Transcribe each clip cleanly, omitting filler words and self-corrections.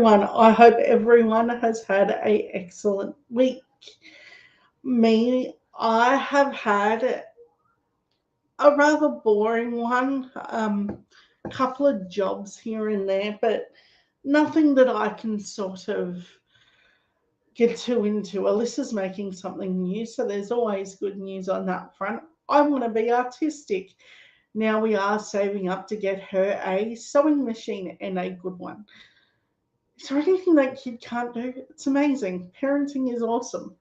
everyone. I hope everyone has had an excellent week. I have had a rather boring one. A couple of jobs here and there, but nothing that I can sort of get too into. Alyssa's making something new, so there's always good news on that front. I want to be artistic. Now we are saving up to get her a sewing machine, and a good one. Is there anything that kid can't do? It's amazing. Parenting is awesome.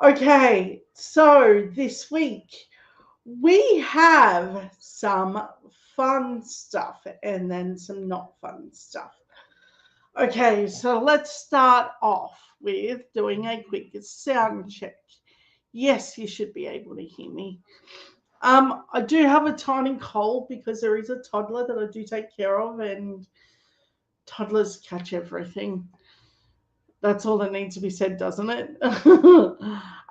Okay, so this week we have some fun stuff and then some not fun stuff. Okay, so let's start off with doing a quick sound check. Yes, you should be able to hear me. I do have a tiny cold because there is a toddler that I do take care of, and toddlers catch everything. That's all that needs to be said, doesn't it?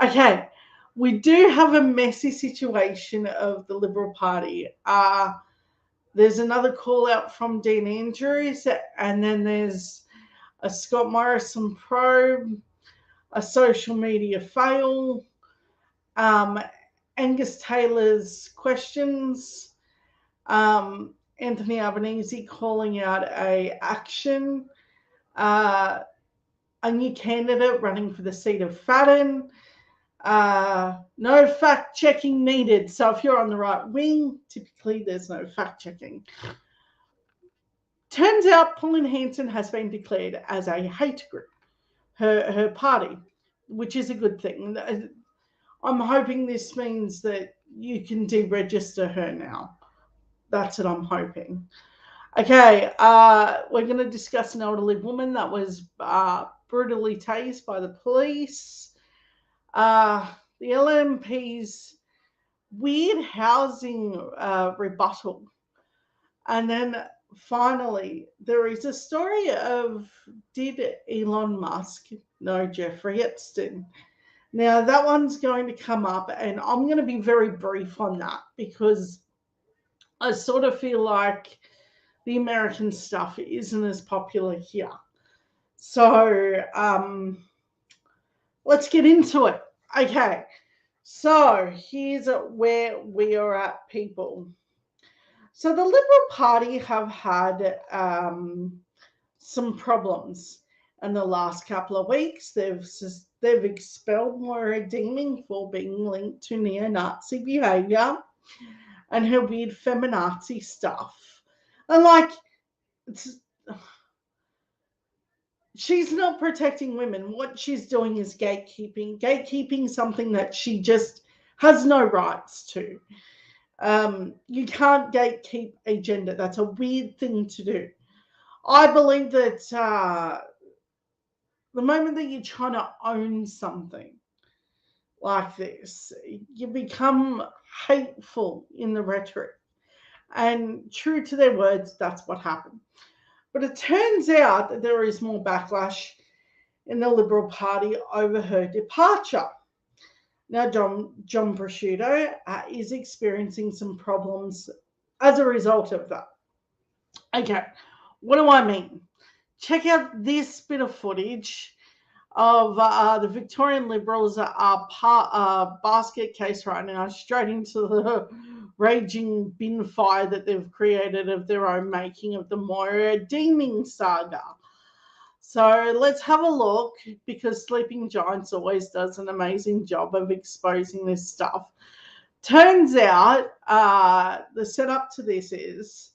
Okay, we do have a messy situation of the Liberal Party. There's another call out from Dean Andrews, and then there's a Scott Morrison probe, a social media fail, Angus Taylor's questions, Anthony Albanese calling out a action, a new candidate running for the seat of Fadden, no fact checking needed. So if you're on the right wing, typically there's no fact checking. Turns out Pauline Hanson has been declared as a hate group, her party, which is a good thing. I'm hoping this means that you can deregister her now. That's what I'm hoping. Okay, we're going to discuss an elderly woman that was brutally tased by the police. The LNP's weird housing rebuttal. And then finally, there is a story of, did Elon Musk know Jeffrey Epstein? Now, that one's going to come up, and I'm going to be very brief on that because I sort of feel like the American stuff isn't as popular here. So let's get into it. Okay, so here's where we are at, people. So the Liberal Party have had some problems in the last couple of weeks. They've expelled Moira Deeming for being linked to neo-Nazi behaviour and her weird feminazi stuff. And she's not protecting women. What she's doing is gatekeeping something that she just has no rights to. You can't gatekeep a gender. That's a weird thing to do. I believe that the moment that you're trying to own something like this, you become hateful in the rhetoric. And true to their words, that's what happened. But it turns out that there is more backlash in the Liberal Party over her departure. Now, John Prosciutto is experiencing some problems as a result of that. Okay, what do I mean? Check out this bit of footage of the Victorian Liberals basket case right now, straight into the raging bin fire that they've created of their own making of the Moira Deeming saga. So let's have a look, because Sleeping Giants always does an amazing job of exposing this stuff. Turns out the setup to this is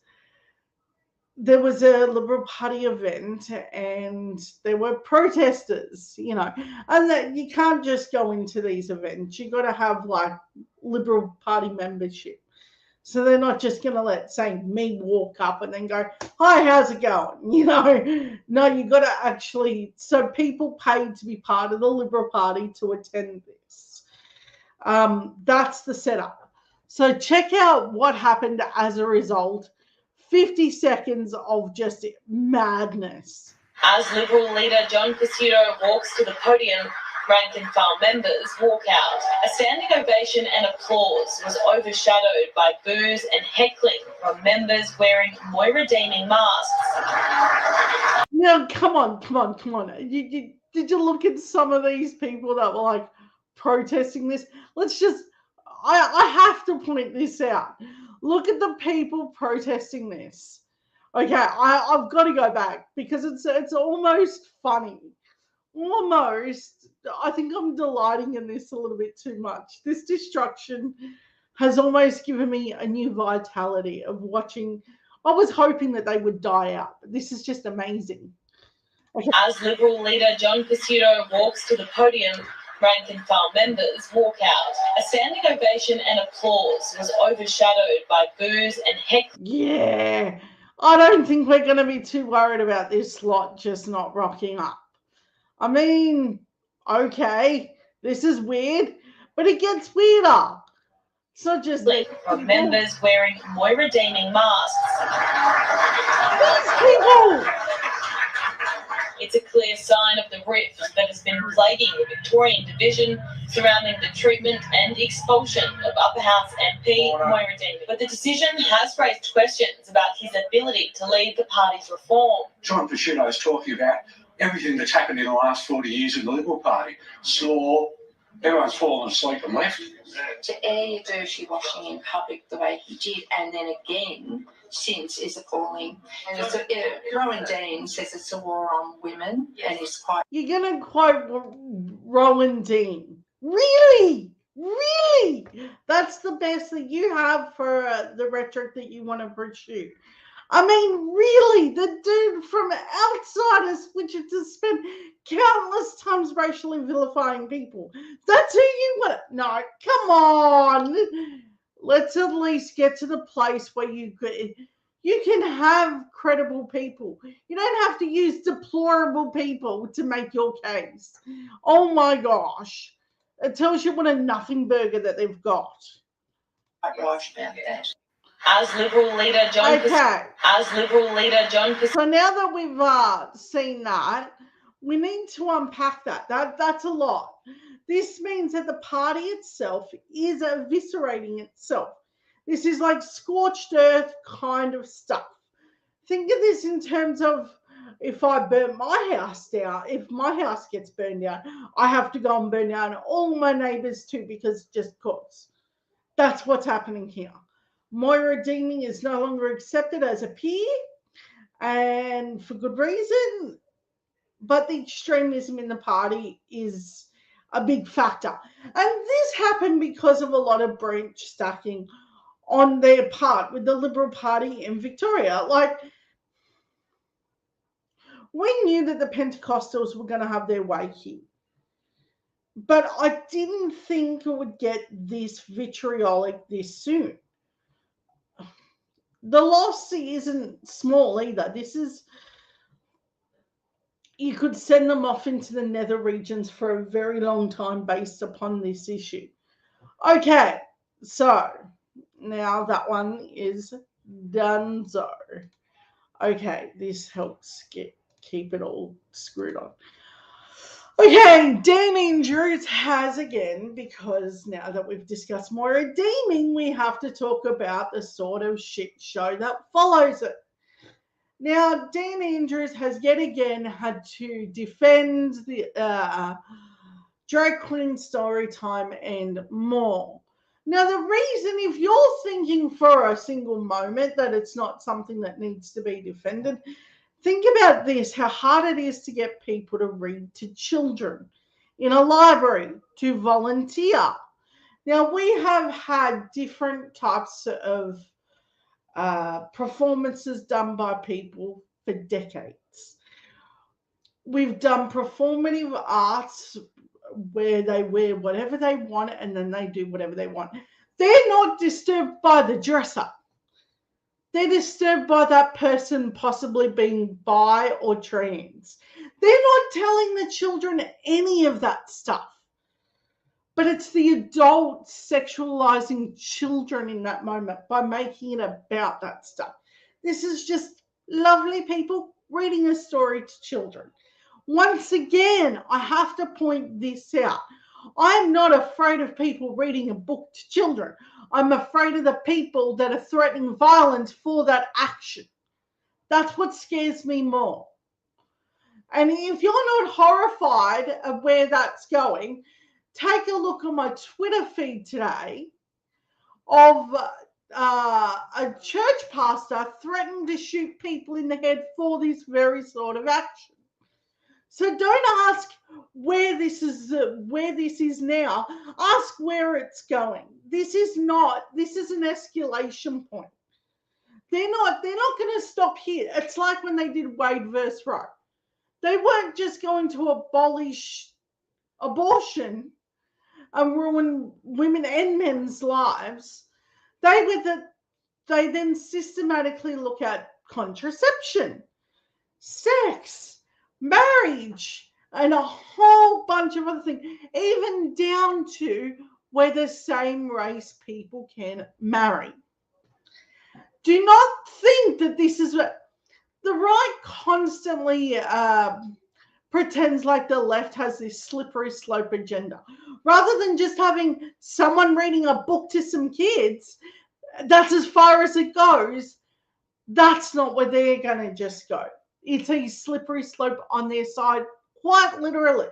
there was a Liberal Party event and there were protesters, and that you can't just go into these events. You got to have Liberal Party membership. So they're not just going to let, say, me walk up and then go, hi, how's it going? No, you got to actually, so people paid to be part of the Liberal Party to attend this. That's the setup. So check out what happened as a result. 50 seconds of just madness. As Liberal leader John Prosciutto walks to the podium, rank and file members walk out. A standing ovation and applause was overshadowed by boos and heckling from members wearing Moira Deeming masks. Now, come on. Did you look at some of these people that were like protesting this? I have to point this out. Look at the people protesting this. Okay, I've got to go back because it's almost funny. Almost, I think I'm delighting in this a little bit too much. This destruction has almost given me a new vitality of watching. I was hoping that they would die out, but this is just amazing. Okay. As Liberal leader John Pesutto walks to the podium, rank and file members walk out. A standing ovation and applause was overshadowed by boos and heckling. Yeah, I don't think we're going to be too worried about this lot just not rocking up. I mean, okay, this is weird, but it gets weirder. It's not just from members wearing Moira-deeming masks. These people! It's a clear sign of the rift that has been plaguing the Victorian division surrounding the treatment and expulsion of Upper House MP Moira-deeming. But the decision has raised questions about his ability to lead the party's reform. John Pesutto is talking about everything that's happened in the last 40 years in the Liberal Party. Slaw, everyone's fallen asleep and left. To air dirty washing in public the way he did, and then again since, is appalling. And it's Rowan Dean says it's a war on women, and he's quite. You're going to quote Rowan Dean. Really? That's the best that you have for the rhetoric that you want to pursue. I mean, really, the dude from Outsiders, which has spent countless times racially vilifying people. That's who you want. No, come on. Let's at least get to the place where you can have credible people. You don't have to use deplorable people to make your case. Oh my gosh. It tells you what a nothing burger that they've got. Whitewash about that. As Liberal leader John So now that we've seen that, we need to unpack that. That's a lot. This means that the party itself is eviscerating itself. This is like scorched earth kind of stuff. Think of this in terms of, if I burn my house down, if my house gets burned down, I have to go and burn down all my neighbors too, because just cause. That's what's happening here. Moira-deeming is no longer accepted as a peer, and for good reason, but the extremism in the party is a big factor. And this happened because of a lot of branch stacking on their part with the Liberal Party in Victoria. Like, we knew that the Pentecostals were going to have their way here, but I didn't think it would get this vitriolic this soon. The loss isn't small either. This is, you could send them off into the nether regions for a very long time based upon this issue. Okay, so now that one is donezo. Okay, this helps keep it all screwed on. Okay, Dan Andrews has again, because now that we've discussed Moira-deeming, we have to talk about the sort of shit show that follows it. Now, Dan Andrews has yet again had to defend the drag queen story time and more. Now, the reason, if you're thinking for a single moment that it's not something that needs to be defended, think about this, how hard it is to get people to read to children in a library, to volunteer. Now, we have had different types of performances done by people for decades. We've done performative arts where they wear whatever they want and then they do whatever they want. They're not disturbed by the dress up. They're disturbed by that person possibly being bi or trans. They're not telling the children any of that stuff. But it's the adults sexualizing children in that moment by making it about that stuff. This is just lovely people reading a story to children. Once again, I have to point this out. I'm not afraid of people reading a book to children. I'm afraid of the people that are threatening violence for that action. That's what scares me more. And if you're not horrified of where that's going, take a look on my Twitter feed today of a church pastor threatening to shoot people in the head for this very sort of action. So don't ask where this is now. Ask where it's going. This is an escalation point. They're not going to stop here. It's like when they did Wade versus Roe. They weren't just going to abolish abortion and ruin women and men's lives. They then systematically look at contraception, sex, marriage, and a whole bunch of other things, even down to whether same-race people can marry. Do not think that this is what the right constantly pretends like the left has this slippery slope agenda. Rather than just having someone reading a book to some kids, that's as far as it goes. That's not where they're going to just go. It's a slippery slope on their side, quite literally,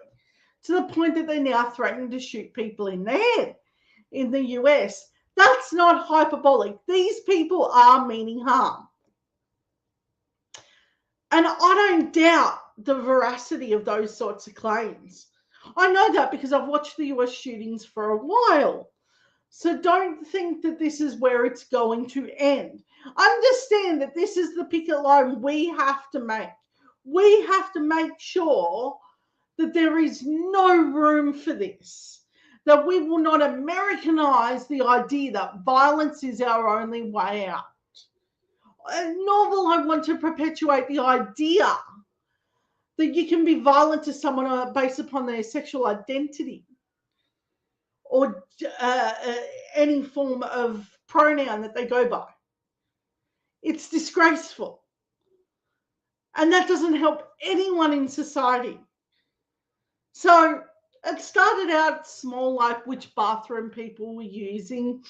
to the point that they're now threatening to shoot people in the head in the US. That's not hyperbolic. These people are meaning harm. And I don't doubt the veracity of those sorts of claims. I know that because I've watched the US shootings for a while. So don't think that this is where it's going to end. Understand that this is the picket line we have to make. We have to make sure that there is no room for this, that we will not Americanize the idea that violence is our only way out. Nor will I want to perpetuate the idea that you can be violent to someone based upon their sexual identity or any form of pronoun that they go by. It's disgraceful. And that doesn't help anyone in society. So it started out small, like which bathroom people were using.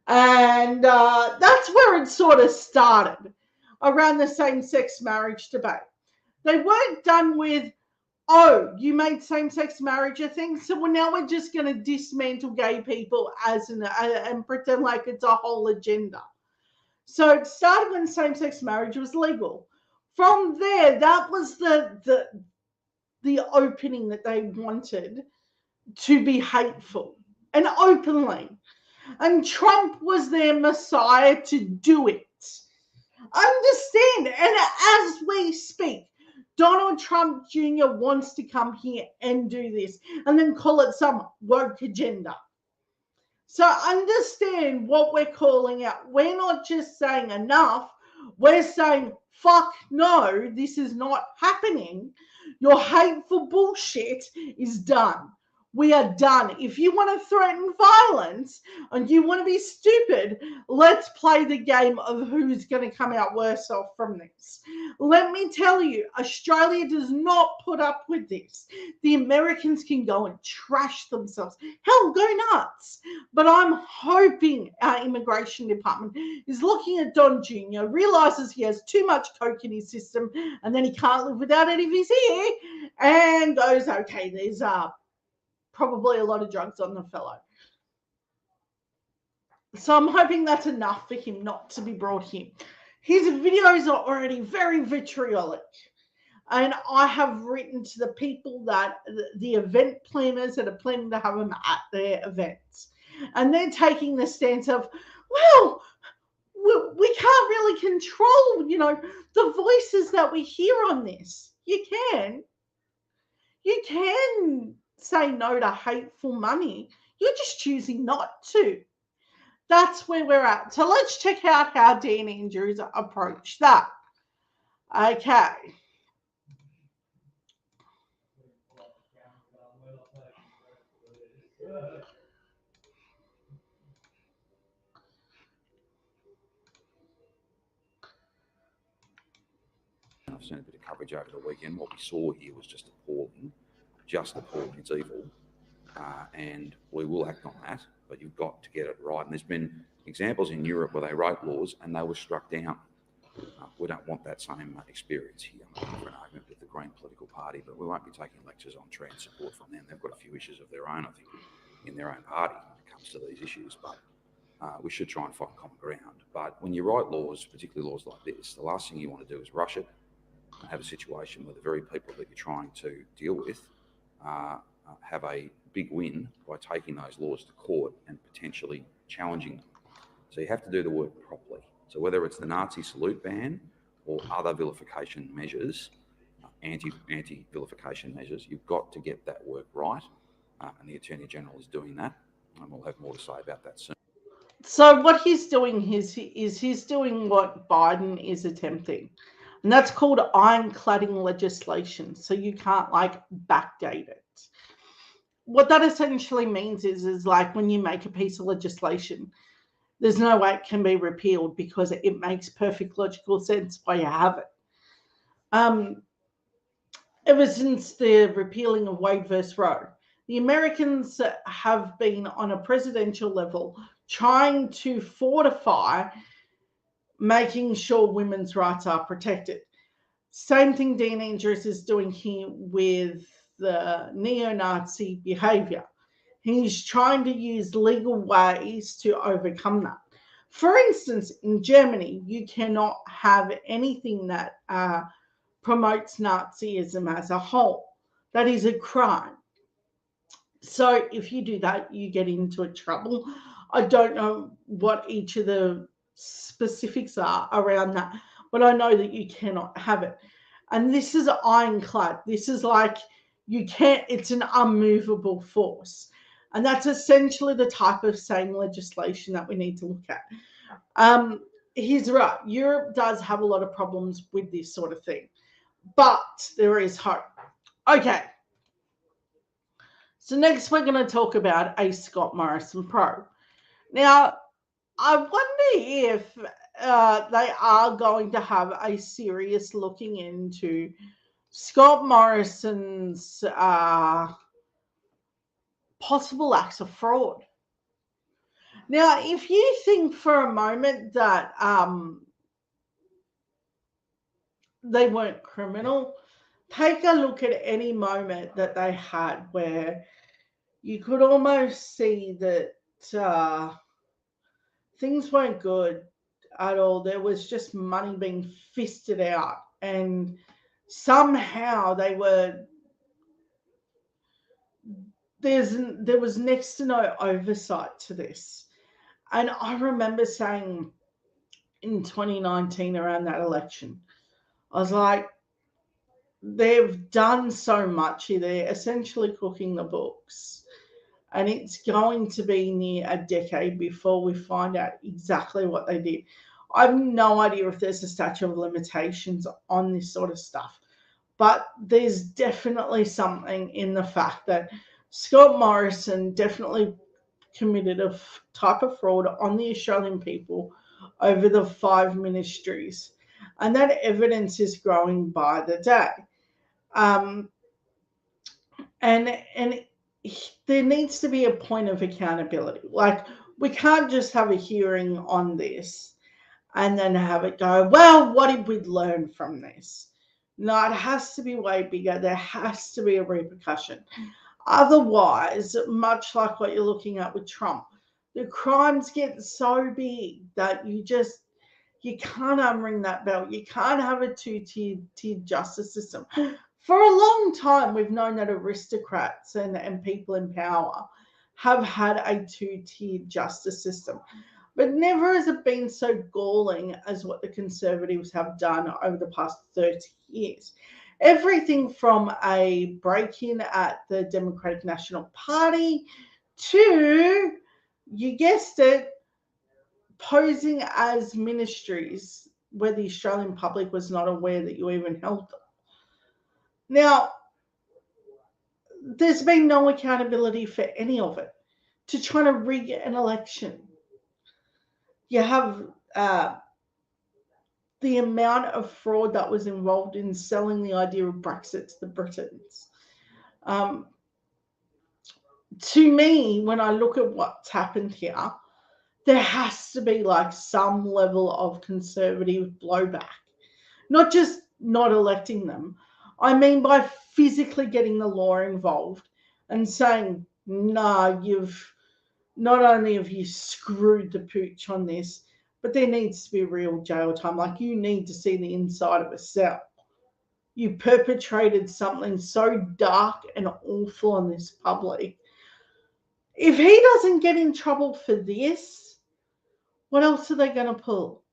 And that's where it sort of started, around the same-sex marriage debate. They weren't done with, oh, you made same-sex marriage a thing, so now we're just going to dismantle gay people and pretend like it's a whole agenda. So it started when same-sex marriage was legal. From there, that was the opening that they wanted to be hateful and openly. And Trump was their messiah to do it. Understand, and as we speak, Donald Trump Jr. wants to come here and do this and then call it some woke agenda. So understand what we're calling out. We're not just saying enough. We're saying, fuck no, this is not happening. Your hateful bullshit is done. We are done. If you want to threaten violence and you want to be stupid, let's play the game of who's going to come out worse off from this. Let me tell you, Australia does not put up with this. The Americans can go and trash themselves. Hell, go nuts. But I'm hoping our immigration department is looking at Don Jr., realizes he has too much coke in his system and then he can't live without it if he's here, and goes, okay, there's probably a lot of drugs on the fellow. So I'm hoping that's enough for him not to be brought here. His videos are already very vitriolic. And I have written to the people that the event planners that are planning to have him at their events. And they're taking the stance of, well, we can't really control, the voices that we hear on this. You can say no to hateful money. You're just choosing not to. That's where we're at. So let's check out how Dan Andrews approached that. Okay. I've seen a bit of coverage over the weekend. What we saw here was just appalling. Just appalling. It's evil. And we will act on that, but you've got to get it right. And there's been examples in Europe where they wrote laws and they were struck down. We don't want that same experience here. I'm not for an argument with the Green political party, but we won't be taking lectures on trans support from them. They've got a few issues of their own, I think, in their own party when it comes to these issues. But we should try and find common ground. But when you write laws, particularly laws like this, the last thing you want to do is rush it and have a situation where the very people that you're trying to deal with have a big win by taking those laws to court and potentially challenging them. So you have to do the work properly. So whether it's the Nazi salute ban or other vilification measures, anti-vilification measures, you've got to get that work right. And the Attorney General is doing that. And we'll have more to say about that soon. So what he's doing is he's doing what Biden is attempting. And that's called ironcladding legislation. So you can't like backdate it. What that essentially means is like when you make a piece of legislation, there's no way it can be repealed because it makes perfect logical sense why you have it. Ever since the repealing of Wade versus Roe, the Americans have been on a presidential level trying to fortify making sure women's rights are protected. Same thing Dean Andrews is doing here with the neo-Nazi behavior. He's trying to use legal ways to overcome that. For instance, in Germany, you cannot have anything that promotes Nazism as a whole. That is a crime. So if you do that, you get into trouble. I don't know what each of the specifics are around that, but I know that you cannot have it. And this is ironclad. This is like you can't, it's an unmovable force. And that's essentially the type of same legislation that we need to look at. He's right. Europe does have a lot of problems with this sort of thing, but there is hope. Okay. So next we're going to talk about a Scott Morrison probe. Now, I wonder if they are going to have a serious looking into Scott Morrison's possible acts of fraud. Now, if you think for a moment that they weren't criminal, take a look at any moment that they had where you could almost see that things weren't good at all. There was just money being fisted out, and somehow they were. There was next to no oversight to this. And I remember saying in 2019 around that election, I was like, they've done so much here. They're essentially cooking the books. And it's going to be near a decade before we find out exactly what they did. I have no idea if there's a statute of limitations on this sort of stuff. But there's definitely something in the fact that Scott Morrison definitely committed a type of fraud on the Australian people over the 5 ministries. And that evidence is growing by the day. And there needs to be a point of accountability. Like, we can't just have a hearing on this and then have it go, well, what did we learn from this? No, it has to be way bigger. There has to be a repercussion. Otherwise, much like what you're looking at with Trump, the crimes get so big that you can't unring that bell. You can't have a two-tiered justice system. For a long time, we've known that aristocrats and people in power have had a two-tiered justice system. But never has it been so galling as what the Conservatives have done over the past 30 years. Everything from a break-in at the Democratic National Party to, you guessed it, posing as ministries where the Australian public was not aware that you even held them. Now, there's been no accountability for any of it. To try to rig an election, you have the amount of fraud that was involved in selling the idea of Brexit to the Britons. To me, when I look at what's happened here, there has to be like some level of conservative blowback, not just not electing them. I mean by physically getting the law involved and saying, nah, you've not only have you screwed the pooch on this, but there needs to be real jail time. Like you need to see the inside of a cell. You perpetrated something so dark and awful on this public. If he doesn't get in trouble for this, what else are they going to pull?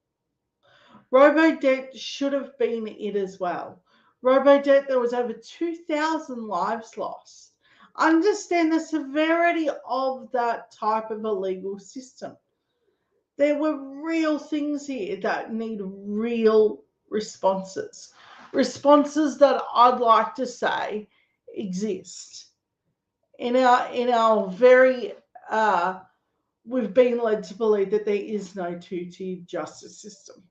Robo-debt should have been it as well. Robo-debt, there was over 2,000 lives lost. Understand the severity of that type of a legal system. There were real things here that need real responses. Responses that I'd like to say exist. In our very, we've been led to believe that there is no two-tiered justice system.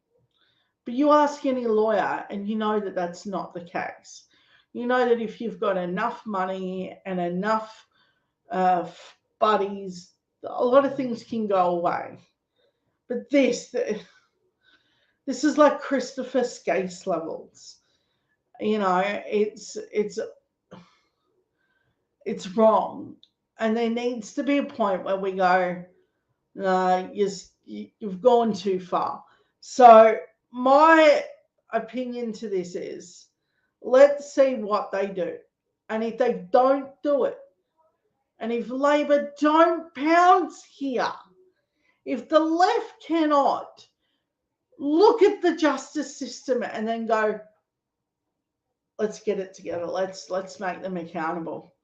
But you ask any lawyer and you know that that's not the case. You know that if you've got enough money and enough buddies, a lot of things can go away. But this is like Christopher Skase levels. You know, it's wrong. And there needs to be a point where we go, no, you've gone too far. So my opinion to this is, let's see what they do. And if they don't do it, and if Labor don't pounce here, if the left cannot look at the justice system and then go, let's get it together, let's make them accountable,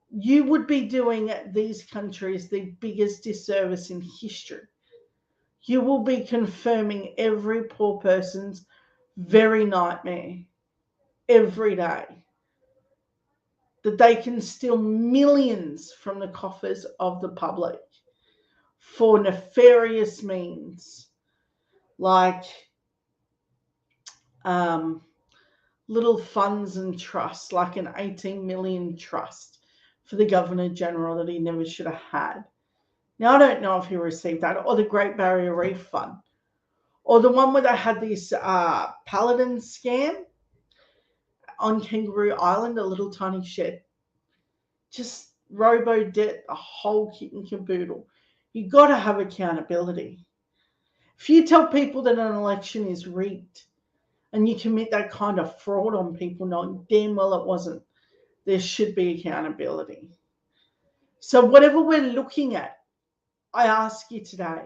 you would be doing these countries the biggest disservice in history. You will be confirming every poor person's very nightmare every day, that they can steal millions from the coffers of the public for nefarious means, like little funds and trusts, like an 18 million trust for the Governor General that he never should have had. Now, I don't know if he received that, or the Great Barrier Reef Fund, or the one where they had this Paladin scam on Kangaroo Island, a little tiny shed. Just robo-debt, a whole kit and caboodle. You got to have accountability. If you tell people that an election is rigged and you commit that kind of fraud on people knowing damn well it wasn't, there should be accountability. So whatever we're looking at, I ask you today,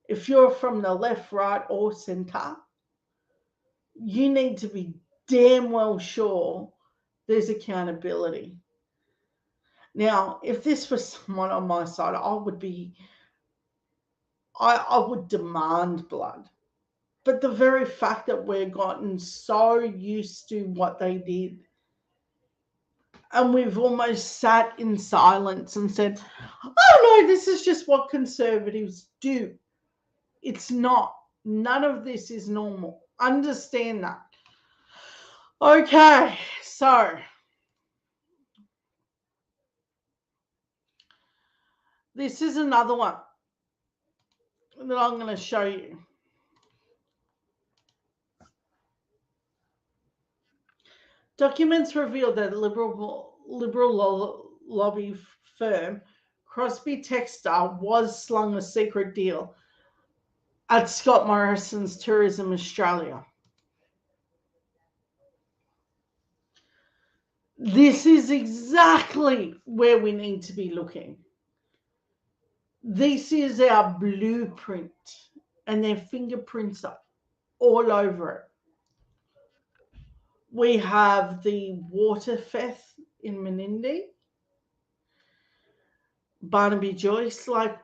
if you're from the left, right, or centre, you need to be damn well sure there's accountability. Now, if this was someone on my side, I would demand blood. But the very fact that we've gotten so used to what they did, and we've almost sat in silence and said, oh no, this is just what conservatives do. It's not. None of this is normal. Understand that. Okay, so this is another one that I'm going to show you. Documents reveal that liberal lobby firm Crosby Textor was slung a secret deal at Scott Morrison's Tourism Australia. This is exactly where we need to be looking. This is our blueprint, and their fingerprints are all over it. We have the Waterfeth in Menindee, Barnaby Joyce, like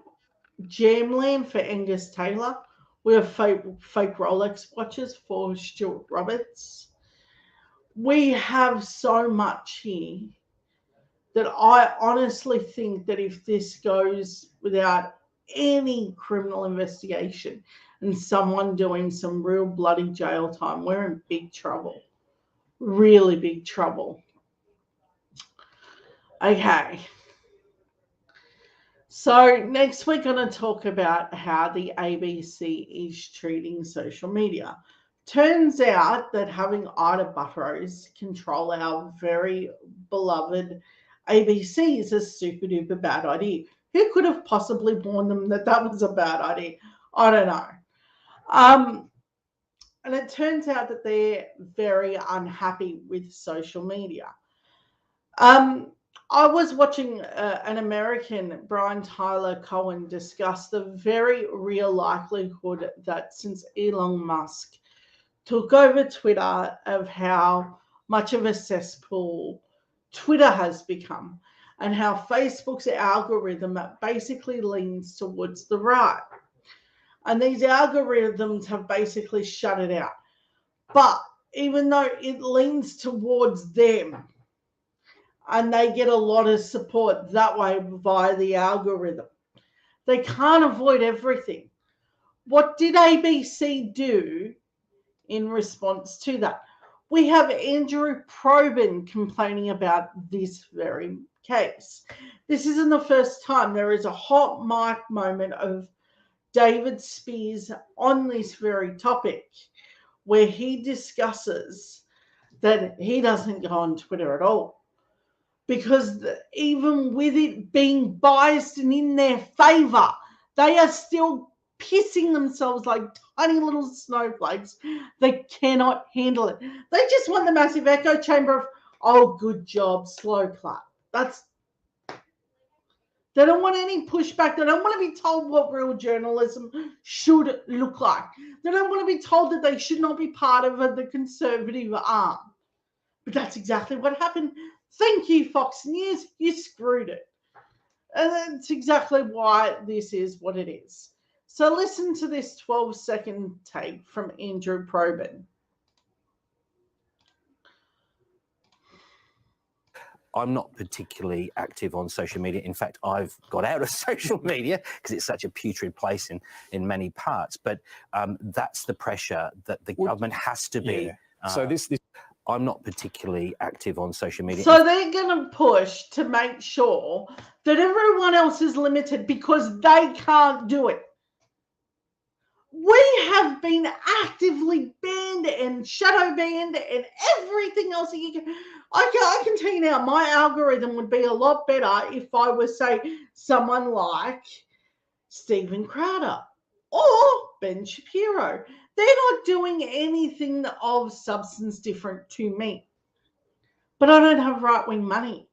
Jamland for Angus Taylor. We have fake Rolex watches for Stuart Roberts. We have so much here that I honestly think that if this goes without any criminal investigation and someone doing some real bloody jail time, we're in big trouble. Really big trouble. Okay. So next we're going to talk about how the ABC is treating social media. Turns out that having Ida Buttrose control our very beloved ABC is a super duper bad idea. Who could have possibly warned them that that was a bad idea? I don't know. And it turns out that they're very unhappy with social media. I was watching an American, Brian Tyler Cohen, discuss the very real likelihood that since Elon Musk took over Twitter, of how much of a cesspool Twitter has become, and how Facebook's algorithm basically leans towards the right. And these algorithms have basically shut it out. But even though it leans towards them, and they get a lot of support that way via the algorithm, they can't avoid everything. What did ABC do in response to that? We have Andrew Probyn complaining about this very case. This isn't the first time. There is a hot mic moment of David Spears on this very topic, where he discusses that he doesn't go on Twitter at all, because even with it being biased and in their favor, they are still pissing themselves like tiny little snowflakes. They cannot handle it. They just want the massive echo chamber of, oh, good job, slow clap. They don't want any pushback. They don't want to be told what real journalism should look like. They don't want to be told that they should not be part of the conservative arm. But that's exactly what happened. Thank you, Fox News. You screwed it. And that's exactly why this is what it is. So listen to this 12-second take from Andrew Probyn. I'm not particularly active on social media. In fact, I've got out of social media because it's such a putrid place in many parts. But that's the pressure that the government has to be. Yeah. So this I'm not particularly active on social media. So they're going to push to make sure that everyone else is limited because they can't do it. We have been actively banned and shadow banned and everything else that you can. I can tell you now, my algorithm would be a lot better if I was, say, someone like Stephen Crowder or Ben Shapiro. They're not doing anything of substance different to me. But I don't have right-wing money.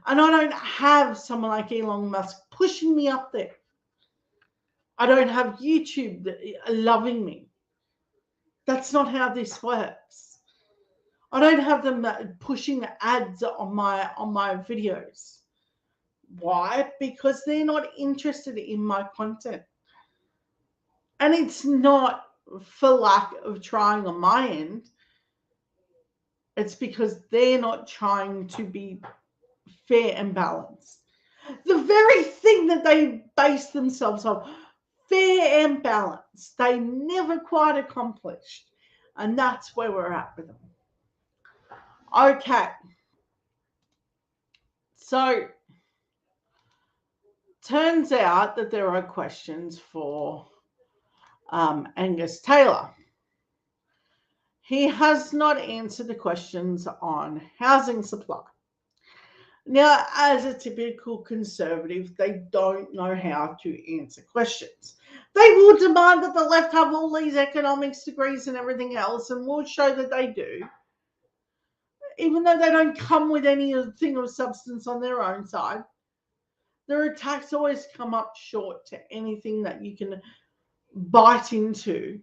And I don't have someone like Elon Musk pushing me up there. I don't have YouTube loving me. That's not how this works. I don't have them pushing ads on my videos. Why? Because they're not interested in my content. And it's not for lack of trying on my end. It's because they're not trying to be fair and balanced. The very thing that they base themselves on, fair and balanced, they never quite accomplished. And that's where we're at with them. Okay. So, turns out that there are questions for Angus Taylor. He has not answered the questions on housing supply. Now, as a typical conservative, they don't know how to answer questions. They will demand that the left have all these economics degrees and everything else, and will show that they do, even though they don't come with anything of substance on their own side. Their attacks always come up short to anything that you can bite into.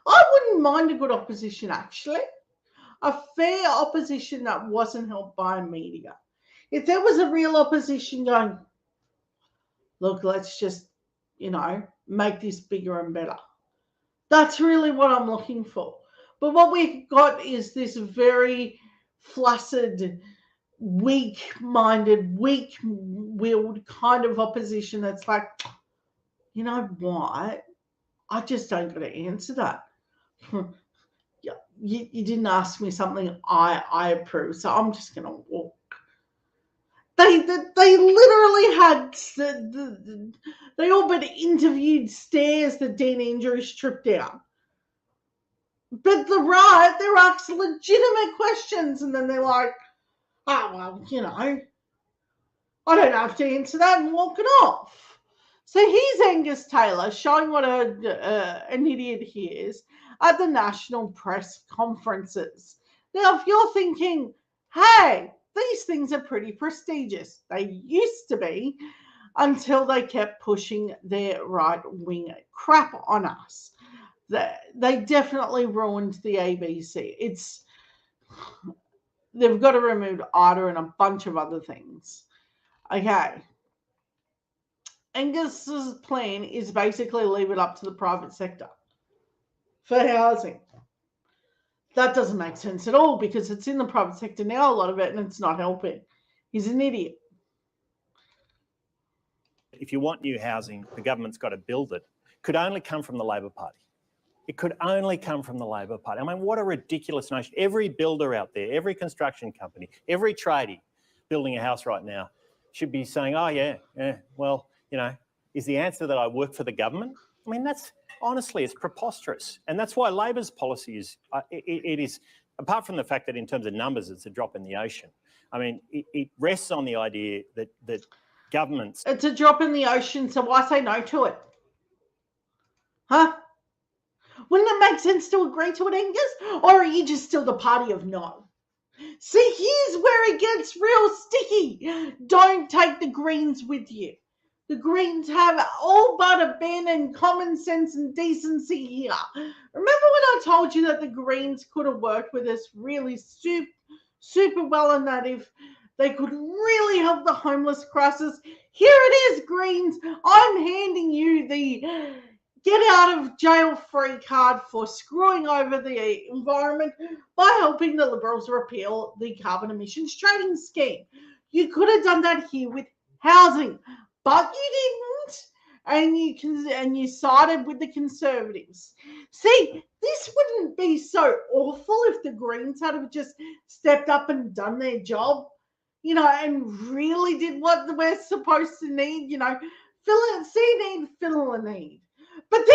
I wouldn't mind a good opposition, actually. A fair opposition that wasn't helped by media. If there was a real opposition going, look, let's just, make this bigger and better. That's really what I'm looking for. But what we've got is this very flaccid, weak-minded, weak-willed kind of opposition that's like, you know what? I just don't got to answer that. You didn't ask me something I approve, so I'm just going to walk. They literally had they all but interviewed stairs that Dean Andrews tripped down. But the right, they're asked legitimate questions, and then they're like, "Oh well, you know, I don't have to answer that," and walking off. So here's Angus Taylor showing what an idiot he is at the national press conferences. Now, if you're thinking, hey, these things are pretty prestigious, they used to be until they kept pushing their right-wing crap on us. They definitely ruined the ABC. They've got to remove IDA and a bunch of other things. Okay. Angus's plan is basically leave it up to the private sector for housing. That doesn't make sense at all because it's in the private sector now, a lot of it, and it's not helping. He's an idiot. If you want new housing, the government's got to build it. Could only come from the Labor Party. It could only come from the Labor Party. I mean, what a ridiculous notion. Every builder out there, every construction company, every tradie building a house right now should be saying, oh, yeah, well, you know, is the answer that I work for the government? I mean, that's honestly, it's preposterous. And that's why Labor's policy is, it is, apart from the fact that in terms of numbers, it's a drop in the ocean. I mean, it rests on the idea that governments... It's a drop in the ocean, so why say no to it? Huh? Wouldn't it make sense to agree to it, Angus? Or are you just still the party of no? See, here's where it gets real sticky. Don't take the Greens with you. The Greens have all but abandoned common sense and decency here. Remember when I told you that the Greens could have worked with us really super well, and that if they could really help the homeless crisis? Here it is, Greens. I'm handing you the get out of jail free card for screwing over the environment by helping the Liberals repeal the carbon emissions trading scheme. You could have done that here with housing, but you didn't, and you sided with the Conservatives. See, this wouldn't be so awful if the Greens had just stepped up and done their job, you know, and really did what we're supposed to need, you know, see need, fill a need. But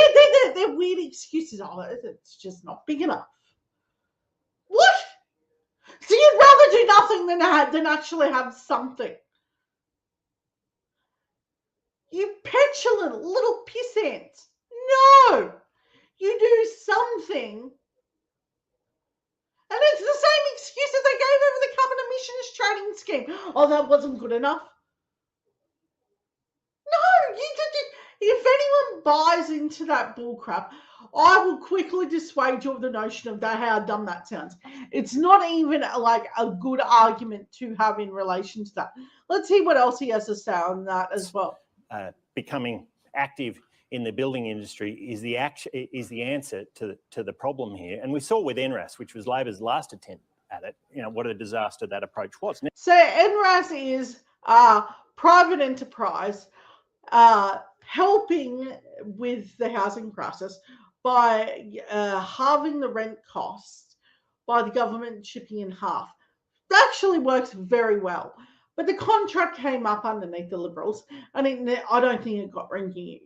they're weird excuses. Oh, it's just not big enough. What? So you'd rather do nothing than actually have something? You petulant little pissant. No! You do something. And it's the same excuses they gave over the carbon emissions trading scheme. Oh, that wasn't good enough. No, you did. If anyone buys into that bullcrap, I will quickly dissuade you of the notion of how dumb that sounds. It's not even like a good argument to have in relation to that. Let's see what else he has to say on that as well. Becoming active in the building industry is the answer to the problem here. And we saw with NRAS, which was Labor's last attempt at it, you know, what a disaster that approach was. So NRAS is private enterprise helping with the housing crisis by halving the rent cost by the government chipping in half. That actually works very well. But the contract came up underneath the Liberals, and I don't think it got renewed,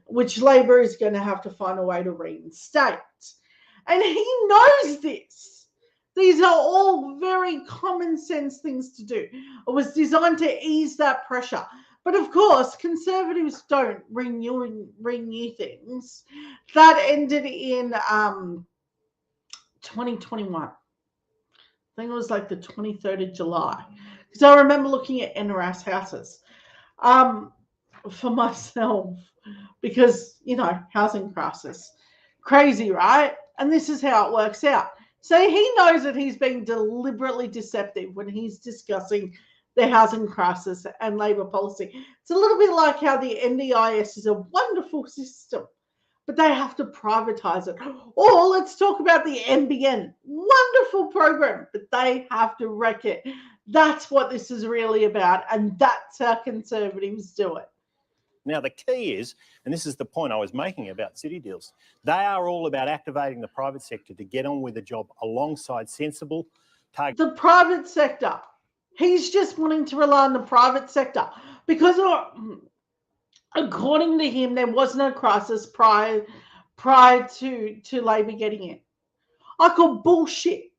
which Labor is going to have to find a way to reinstate. And he knows this. These are all very common sense things to do. It was designed to ease that pressure. But of course, Conservatives don't renew things. That ended in 2021. I think it was like the 23rd of July. Because I remember looking at NRAS houses for myself because, you know, housing crisis. Crazy, right? And this is how it works out. So he knows that he's being deliberately deceptive when he's discussing the housing crisis and Labor policy. It's a little bit like how the NDIS is a wonderful system, but they have to privatize it. Or let's talk about the NBN. Wonderful program, but they have to wreck it. That's what this is really about, and that's how Conservatives do it. Now, the key is, and this is the point I was making about city deals, they are all about activating the private sector to get on with the job alongside sensible targets. The private sector, He's just wanting to rely on the private sector because, according to him, there was no crisis prior to Labor getting in. I call bullshit.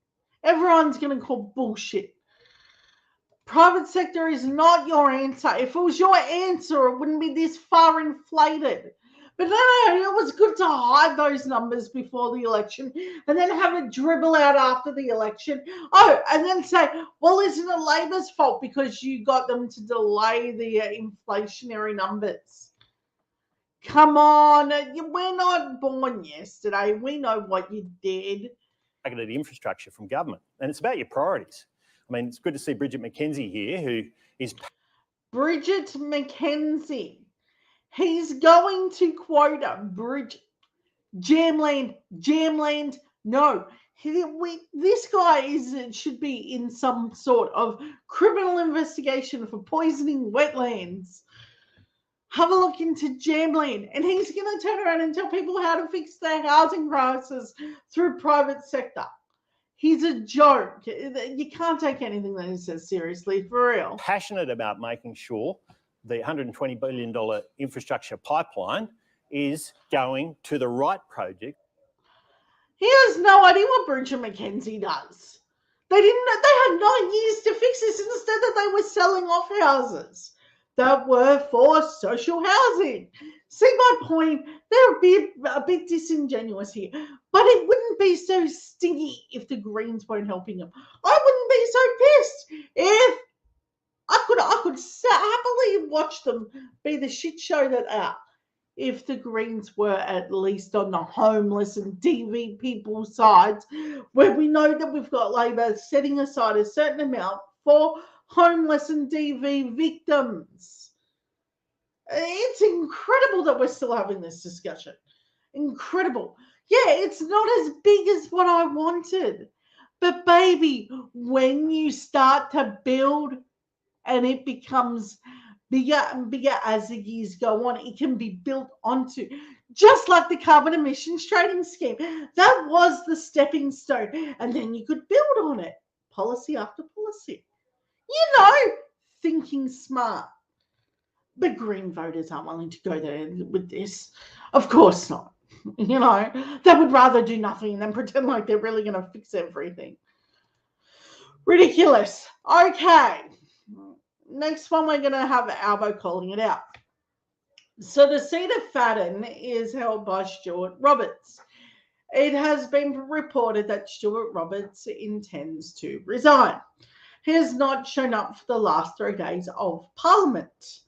Everyone's going to call bullshit. Private sector is not your answer. If it was your answer, it wouldn't be this far inflated. But no, it was good to hide those numbers before the election and then have it dribble out after the election. Oh, and then say, well, isn't it Labor's fault because you got them to delay the inflationary numbers? Come on, we're not born yesterday. We know what you did. Targeted infrastructure from government, and it's about your priorities. I mean, it's good to see Bridget McKenzie here, who is... Bridget McKenzie. He's going to quote Bridget. Jamland. No. This guy should be in some sort of criminal investigation for poisoning wetlands. Have a look into Jamland, and he's going to turn around and tell people how to fix their housing crisis through private sector. He's a joke. You can't take anything that he says seriously, for real. Passionate about making sure the $120 billion infrastructure pipeline is going to the right project. He has no idea what Bridget McKenzie does. They had 9 years to fix this. Instead, that they were selling off houses that were for social housing. See my point? They're a bit disingenuous here. But it wouldn't be so stingy if the Greens weren't helping them. I wouldn't be so pissed if I could happily watch them be the shit show that are if the Greens were at least on the homeless and DV people sides, where we know that we've got Labor setting aside a certain amount for homeless and DV victims. It's incredible that we're still having this discussion. Incredible. Yeah, it's not as big as what I wanted. But baby, when you start to build and it becomes bigger and bigger as the years go on, it can be built onto. Just like the carbon emissions trading scheme. That was the stepping stone. And then you could build on it. Policy after policy. You know, thinking smart. But Green voters aren't willing to go there with this. Of course not. You know, they would rather do nothing than pretend like they're really going to fix everything. Ridiculous. Okay. Next one, we're going to have ALBO calling it out. So the seat of Fadden is held by Stuart Roberts. It has been reported that Stuart Roberts intends to resign. He has not shown up for the last 3 days of Parliament.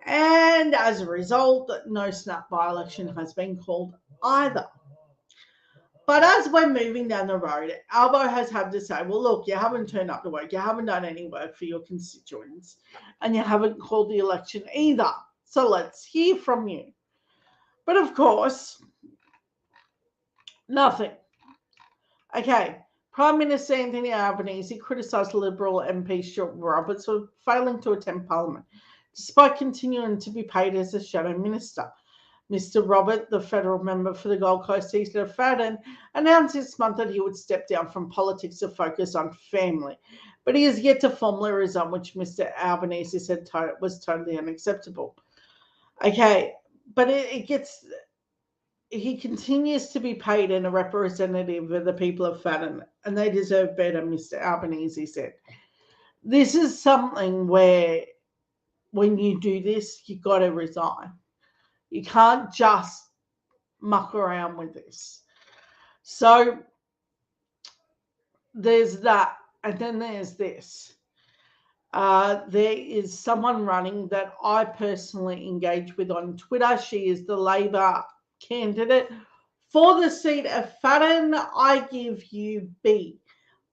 And as a result, no snap by-election has been called either. But as we're moving down the road, ALBO has had to say, well, look, you haven't turned up to work, you haven't done any work for your constituents, and you haven't called the election either. So let's hear from you. But of course, nothing. Okay, Prime Minister Anthony Albanese criticised Liberal MP Stuart Roberts for failing to attend Parliament, despite continuing to be paid as a shadow minister. Mr. Robert, the federal member for the Gold Coast seat of Fadden, announced this month that he would step down from politics to focus on family. But he has yet to formally resign, which Mr. Albanese said was totally unacceptable. Okay, but he continues to be paid and a representative of the people of Fadden, and they deserve better, Mr. Albanese said. This is something where when you do this, you've got to resign. You can't just muck around with this. So there's that. And then there's this. There is someone running that I personally engage with on Twitter. She is the Labor candidate for the seat of Fadden. I give you B.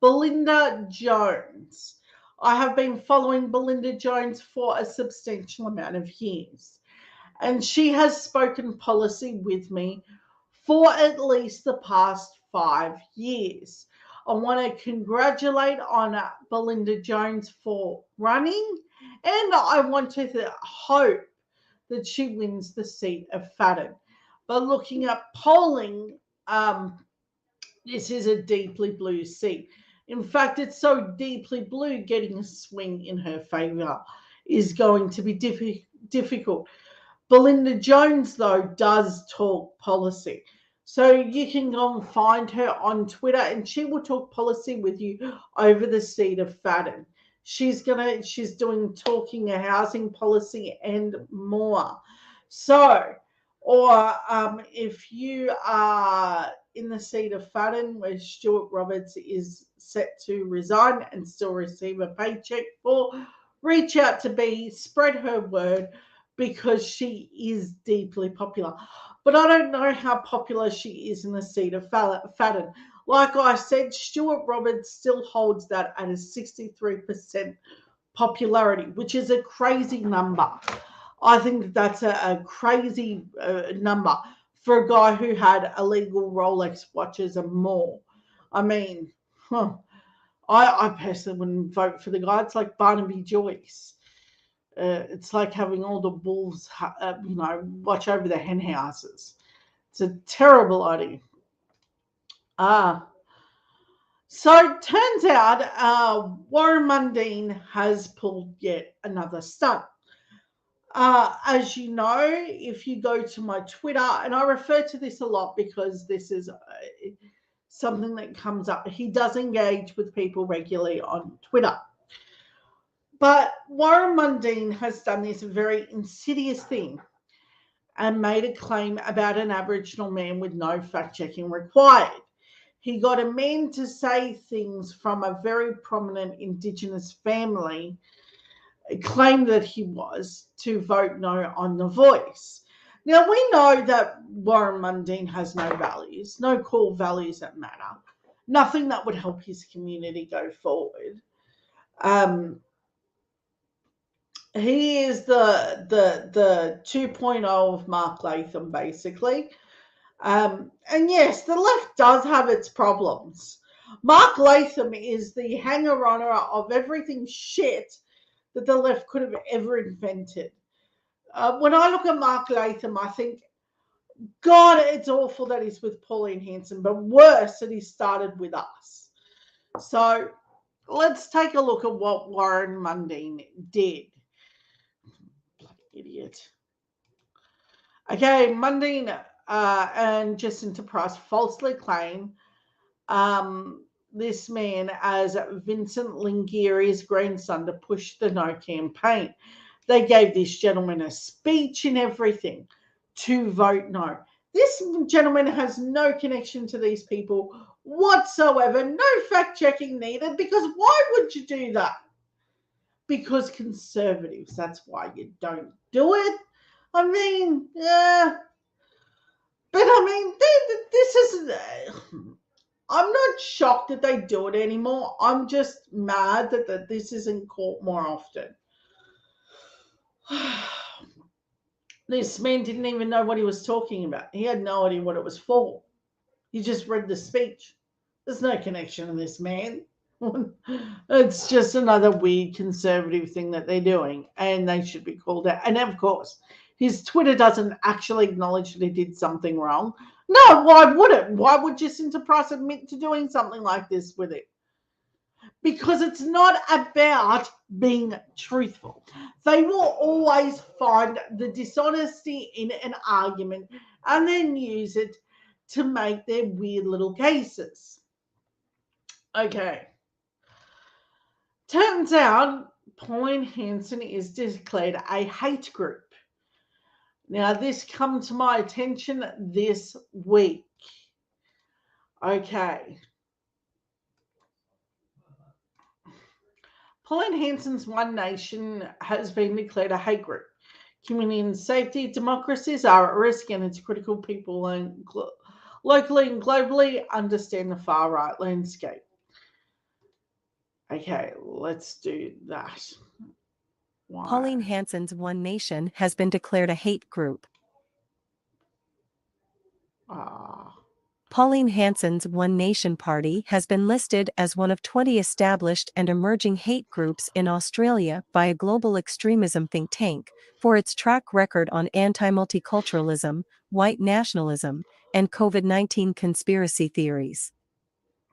Belinda Jones. I have been following Belinda Jones for a substantial amount of years. And she has spoken policy with me for at least the past 5 years. I want to congratulate on Belinda Jones for running, and I want to hope that she wins the seat of Fadden. But looking at polling, this is a deeply blue seat. In fact, it's so deeply blue, getting a swing in her favour is going to be difficult. Belinda Jones, though, does talk policy. So you can go and find her on Twitter, and she will talk policy with you over the seat of Fadden. She's doing talking a housing policy and more. So, or if you are in the seat of Fadden, where Stuart Roberts is set to resign and still receive a paycheck for, reach out to Bea, spread her word, because she is deeply popular. But I don't know how popular she is in the seat of Fadden. Like I said, Stuart Roberts still holds that at a 63% popularity, which is a crazy number. I think that's a crazy number for a guy who had illegal Rolex watches and more. I mean, I personally wouldn't vote for the guy. It's like Barnaby Joyce. It's like having all the wolves, watch over the hen houses. It's a terrible idea. So it turns out Warren Mundine has pulled yet another stunt. As you know, if you go to my Twitter, and I refer to this a lot because this is something that comes up, he does engage with people regularly on Twitter. But Warren Mundine has done this very insidious thing and made a claim about an Aboriginal man with no fact-checking required. He got a man to say things from a very prominent Indigenous family, claimed that he was, to vote no on The Voice. Now, we know that Warren Mundine has no values, no core values that matter, nothing that would help his community go forward. He is the 2.0 of Mark Latham, basically. And yes, the left does have its problems. Mark Latham is the hanger-oner of everything shit that the left could have ever invented. When I look at Mark Latham, I think, God, it's awful that he's with Pauline Hanson, but worse that he started with us. So let's take a look at what Warren Mundine did. Bloody idiot. Okay, Mundine and Jacinta Price falsely claim this man as Vincent Lingieri's grandson to push the No campaign. They gave this gentleman a speech and everything to vote no. This gentleman has no connection to these people whatsoever. No fact-checking needed, because why would you do that? Because conservatives, that's why you don't do it. I mean, but I mean, this is... I'm not shocked that they do it anymore. I'm just mad that this isn't caught more often. This man didn't even know what he was talking about. He had no idea what it was for. He just read the speech. There's no connection in this man. It's just another weird conservative thing that they're doing, and they should be called out. And of course, his Twitter doesn't actually acknowledge that he did something wrong. No, why would it? Why would Jacinta Price admit to doing something like this with it? Because it's not about being truthful. They will always find the dishonesty in an argument and then use it to make their weird little cases. Okay. Turns out Pauline Hanson is declared a hate group. Now, this come to my attention this week. Okay. Pauline Hanson's One Nation has been declared a hate group. Community and safety democracies are at risk, and it's critical people locally and globally understand the far right landscape. Okay, let's do that. Why? Pauline Hanson's One Nation has been declared a hate group. Pauline Hanson's One Nation Party has been listed as one of 20 established and emerging hate groups in Australia by a global extremism think tank for its track record on anti-multiculturalism, white nationalism, and COVID-19 conspiracy theories.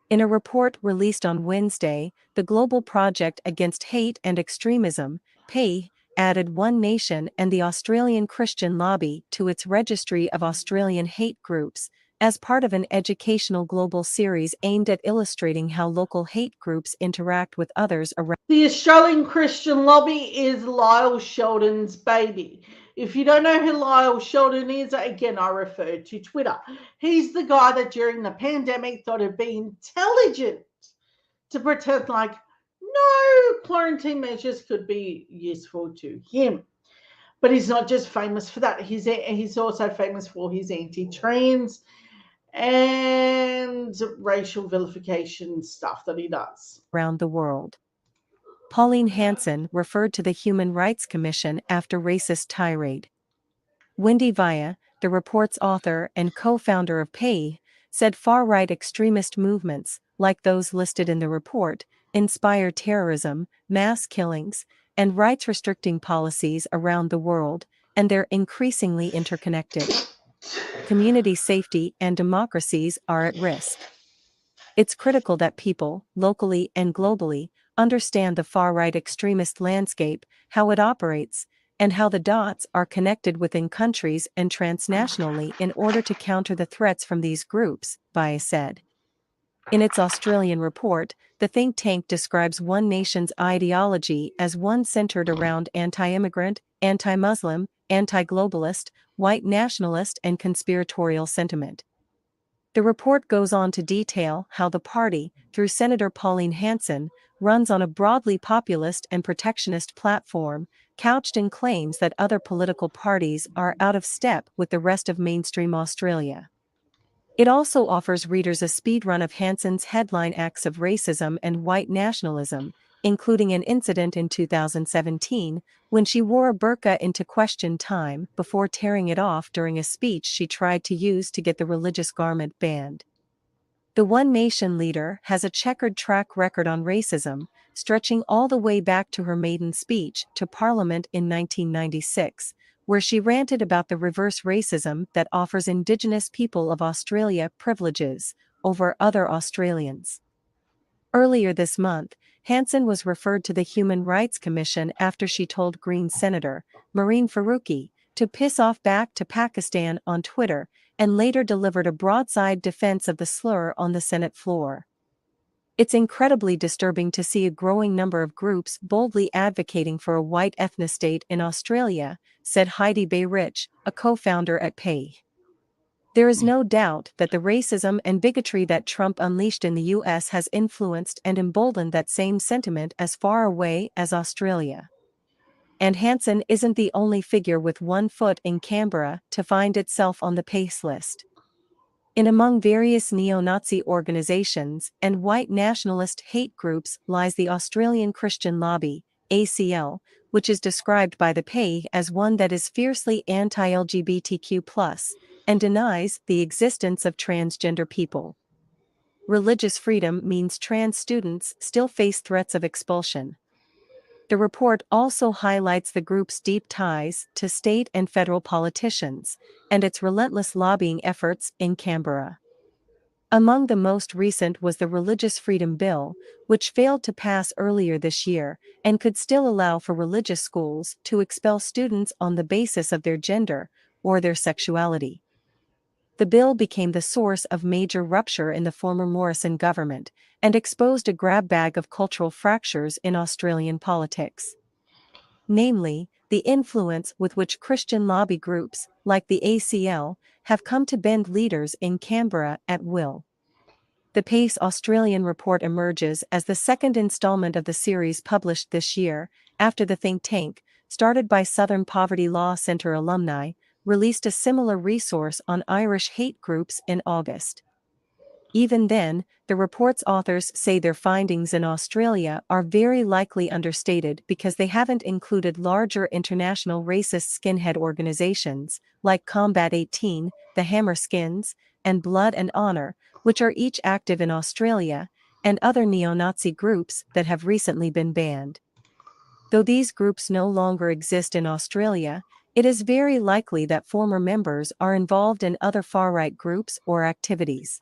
In a report released on Wednesday, the Global Project Against Hate and Extremism, PHON, added One Nation and the Australian Christian Lobby to its registry of Australian hate groups, as part of an educational global series aimed at illustrating how local hate groups interact with others around. The Australian Christian Lobby is Lyle Sheldon's baby. If you don't know who Lyle Sheldon is, again, I refer to Twitter. He's the guy that during the pandemic thought it'd be intelligent to pretend like no quarantine measures could be useful to him. But he's not just famous for that. He's also famous for his anti-trans and racial vilification stuff that he does around the world. Pauline Hanson referred to the Human Rights Commission after racist tirade. Wendy Via, the report's author and co-founder of PHON, said far-right extremist movements, like those listed in the report, inspire terrorism, mass killings, and rights-restricting policies around the world, and they're increasingly interconnected. Community safety and democracies are at risk. It's critical that people, locally and globally, understand the far-right extremist landscape, how it operates, and how the dots are connected within countries and transnationally in order to counter the threats from these groups, Via said. In its Australian report, the think tank describes One Nation's ideology as one centered around anti-immigrant, anti-Muslim, anti-globalist, white nationalist and conspiratorial sentiment. The report goes on to detail how the party, through Senator Pauline Hanson, runs on a broadly populist and protectionist platform, couched in claims that other political parties are out of step with the rest of mainstream Australia. It also offers readers a speedrun of Hanson's headline acts of racism and white nationalism, including an incident in 2017, when she wore a burqa into Question Time before tearing it off during a speech she tried to use to get the religious garment banned. The One Nation leader has a checkered track record on racism, stretching all the way back to her maiden speech to Parliament in 1996, where she ranted about the reverse racism that offers Indigenous people of Australia privileges over other Australians. Earlier this month, Hanson was referred to the Human Rights Commission after she told Green Senator Marine Faruqi to piss off back to Pakistan on Twitter, and later delivered a broadside defense of the slur on the Senate floor. It's incredibly disturbing to see a growing number of groups boldly advocating for a white ethnostate in Australia, said Heidi Bay-Rich, a co-founder at PHON. There is no doubt that the racism and bigotry that Trump unleashed in the US has influenced and emboldened that same sentiment as far away as Australia. And Hanson isn't the only figure with one foot in Canberra to find itself on the PACE list. In among various neo-Nazi organizations and white nationalist hate groups lies the Australian Christian Lobby, ACL, which is described by the PHON as one that is fiercely anti-LGBTQ+, and denies the existence of transgender people. Religious freedom means trans students still face threats of expulsion. The report also highlights the group's deep ties to state and federal politicians, and its relentless lobbying efforts in Canberra. Among the most recent was the Religious Freedom Bill, which failed to pass earlier this year, and could still allow for religious schools to expel students on the basis of their gender or their sexuality. The bill became the source of major rupture in the former Morrison government, and exposed a grab bag of cultural fractures in Australian politics. Namely, the influence with which Christian lobby groups, like the ACL, have come to bend leaders in Canberra at will. The PACE Australian report emerges as the second installment of the series published this year, after the think tank, started by Southern Poverty Law Centre alumni, released a similar resource on Irish hate groups in August. Even then, the report's authors say their findings in Australia are very likely understated because they haven't included larger international racist skinhead organizations, like Combat 18, the Hammerskins, and Blood and Honor, which are each active in Australia, and other neo-Nazi groups that have recently been banned. Though these groups no longer exist in Australia, it is very likely that former members are involved in other far-right groups or activities.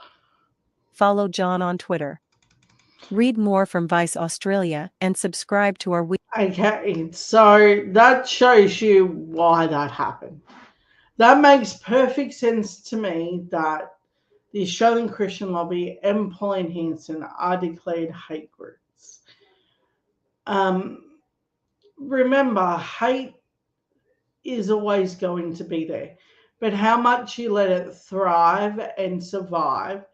Follow John on Twitter. Read more from Vice Australia and subscribe to our weekly. Okay, so that shows you why that happened. That makes perfect sense to me that the Australian Christian Lobby and Pauline Hanson are declared hate groups. Remember, hate is always going to be there, but how much you let it thrive and survive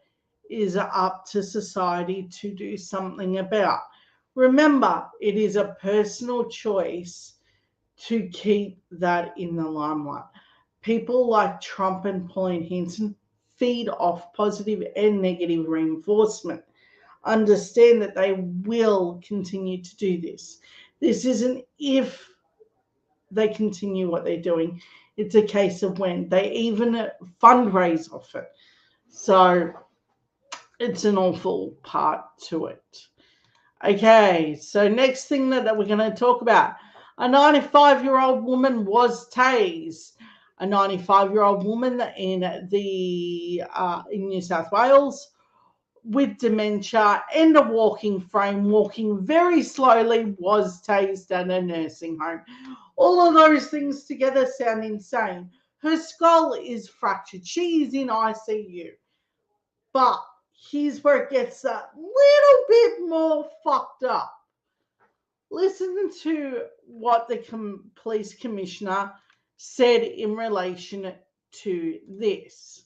is up to society to do something about. Remember, it is a personal choice to keep that in the limelight. People like Trump and Pauline Hanson feed off positive and negative reinforcement. Understand that they will continue to do this. This isn't if they continue what they're doing. It's a case of when. They even fundraise off it. So it's an awful part to it. Okay, so next thing that we're going to talk about. A 95-year-old woman was tased. A 95-year-old woman in New South Wales with dementia and a walking frame, walking very slowly, was tased at a nursing home. All of those things together sound insane. Her skull is fractured. She is in ICU. But here's where it gets a little bit more fucked up. Listen to what the police commissioner said in relation to this.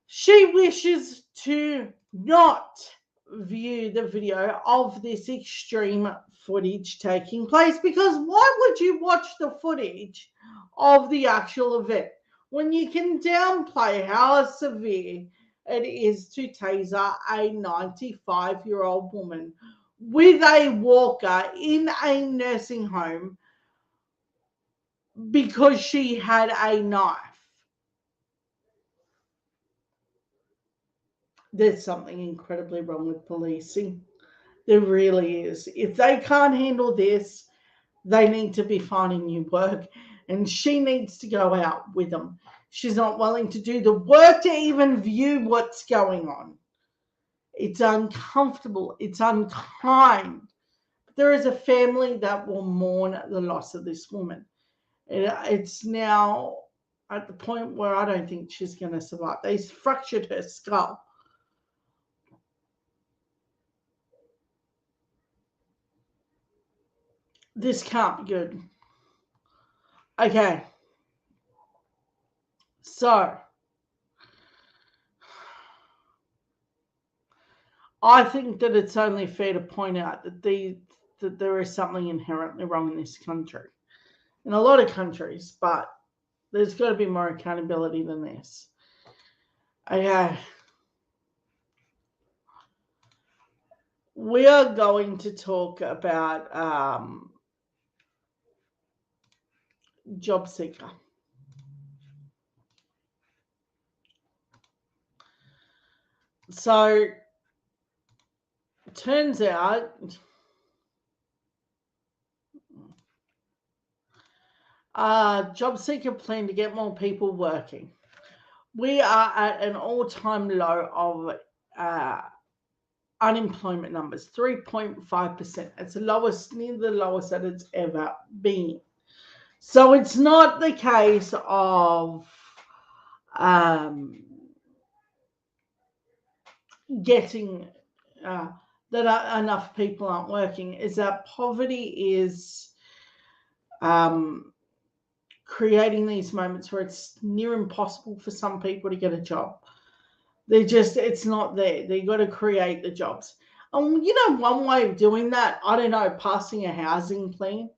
She wishes to not view the video of this extreme footage taking place, because why would you watch the footage of the actual event when you can downplay how severe it is to taser a 95-year-old woman with a walker in a nursing home because she had a knife? There's something incredibly wrong with policing. There really is. If they can't handle this, they need to be finding new work, and she needs to go out with them. She's not willing to do the work to even view what's going on. It's uncomfortable. It's unkind. There is a family that will mourn the loss of this woman. It's now at the point where I don't think she's going to survive. They fractured her skull. This can't be good. Okay. So, I think that it's only fair to point out that there is something inherently wrong in this country. In a lot of countries, but there's got to be more accountability than this. Okay. We are going to talk about job seeker. So, it turns out job seeker plan to get more people working. We are at an all-time low of unemployment numbers, 3.5%. It's the lowest, near the lowest that it's ever been. So it's not the case of getting that enough people aren't working. Is that poverty is creating these moments where it's near impossible for some people to get a job. It's not there. They've got to create the jobs. And you know, one way of doing that, I don't know, passing a housing plan,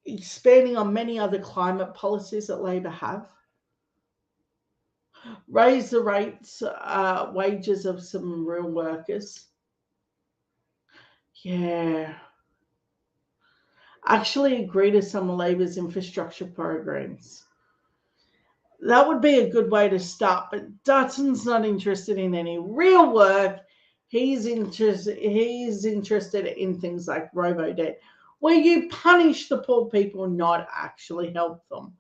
expanding on many other climate policies that Labor have, raise the rates, wages of some real workers. Yeah. Actually agree to some of Labor's infrastructure programs. That would be a good way to start, but Dutton's not interested in any real work. He's interested in things like robo-debt, where you punish the poor people, not actually help them.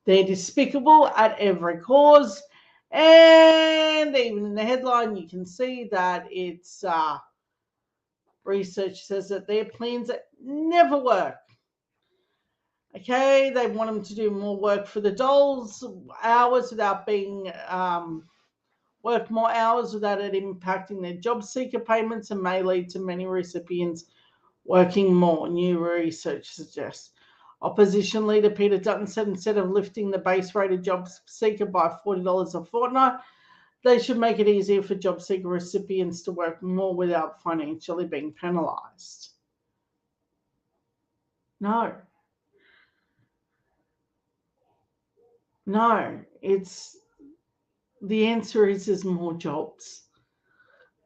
They're despicable at every cause, And even in the headline, you can see that it's research says that their plans never work. Okay, they want them to do more work for the doles, hours without being work more hours without it impacting their job seeker payments, and may lead to many recipients working more, new research suggests. Opposition leader Peter Dutton said instead of lifting the base rate of job seeker by $40 a fortnight, they should make it easier for job seeker recipients to work more without financially being penalised. No, it's the answer is more jobs.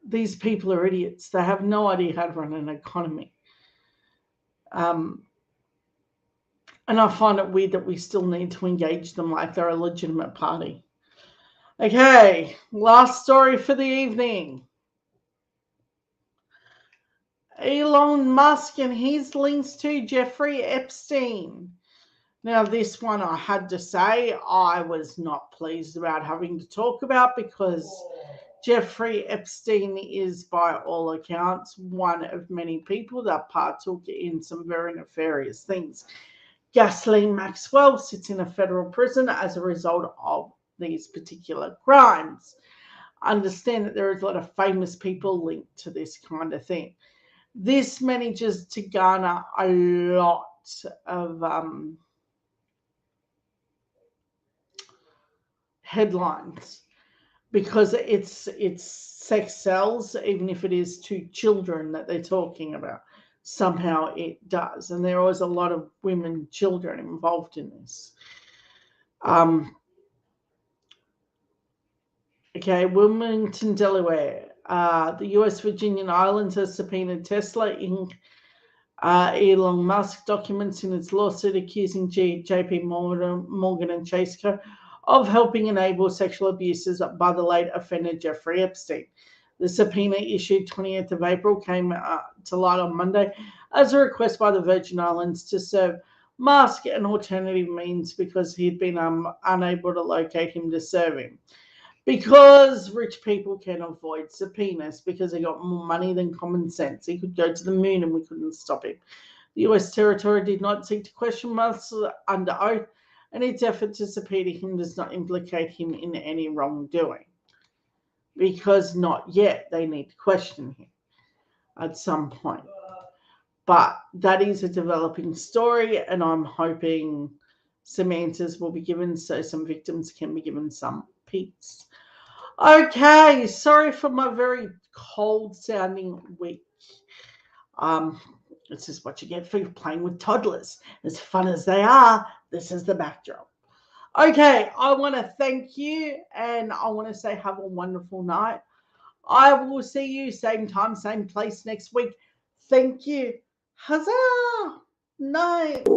These people are idiots. They have no idea how to run an economy. And I find it weird that we still need to engage them like they're a legitimate party. Okay, last story for the evening. Elon Musk and his links to Jeffrey Epstein. Now, this one I had to say I was not pleased about having to talk about, because Jeffrey Epstein is, by all accounts, one of many people that partook in some very nefarious things. Ghislaine Maxwell sits in a federal prison as a result of these particular crimes. Understand that there is a lot of famous people linked to this kind of thing. This manages to garner a lot of headlines, because it's sex sells, even if it is to children that they're talking about. Somehow it does, and there are always a lot of women, children involved in this. Okay, Wilmington, Delaware. The US Virgin Islands has subpoenaed Tesla Inc. Elon Musk documents in its lawsuit accusing JP Morgan and Chase Co. of helping enable sexual abuses by the late offender Jeffrey Epstein. The subpoena, issued 20th of April, came to light on Monday as a request by the Virgin Islands to serve Musk an alternative means because he'd been unable to locate him to serve him. Because rich people can avoid subpoenas because they got more money than common sense. He could go to the moon and we couldn't stop him. The US territory did not seek to question Musk under oath, and its effort to subpoena him does not implicate him in any wrongdoing. Because not yet, they need to question him at some point. But that is a developing story, and I'm hoping some answers will be given so some victims can be given some peace. Okay, sorry for my very cold sounding week. This is what you get for playing with toddlers. As fun as they are, this is the backdrop. Okay, I want to thank you, and I want to say have a wonderful night. I will see you same time, same place next week. Thank you. Huzzah! Night.